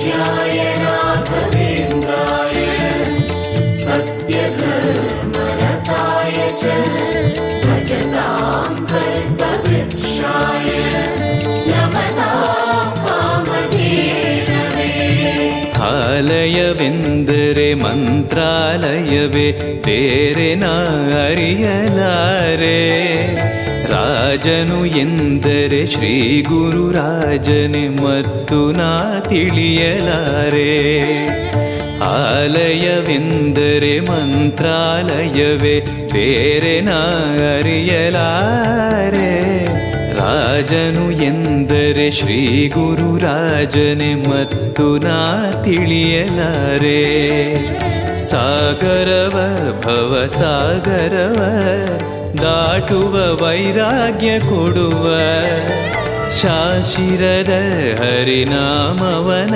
पूज्याय राघवेन्द्राय सत्यधर्मरताय च भजतां कल्पवृक्षाय नमतां कामधेनवे। ಆಲಯವೆಂದರೆ ಮಂತ್ರಾಲಯವೇ, ಬೇರೆ ನಾ ಅರಿಯಲಾರೆ. ರಾಜನು ಎಂದರೆ ಶ್ರೀ ಗುರುರಾಜನೇ, ಮತ್ತು ನಾ ತಿಳಿಯಲಾರೆ. ಆಲಯವೆಂದರೆ ಮಂತ್ರಾಲಯವೇ, ಬೇರೆ ನಾ ಅರಿಯಲಾರೆ. ರಾಜನು ಎಂದರೆ ಶ್ರೀ ಗುರುರಾಜನೇ, ಮತ್ತು ನಾ ತಿಳಿಯಲಾರೆ. ಸಾಗರವ ಭವ ಸಾಗರವ ದಾಟುವ ವೈರಾಗ್ಯ ಕೊಡುವ ಶಾಶಿರದ ಹರಿನಾಮವನ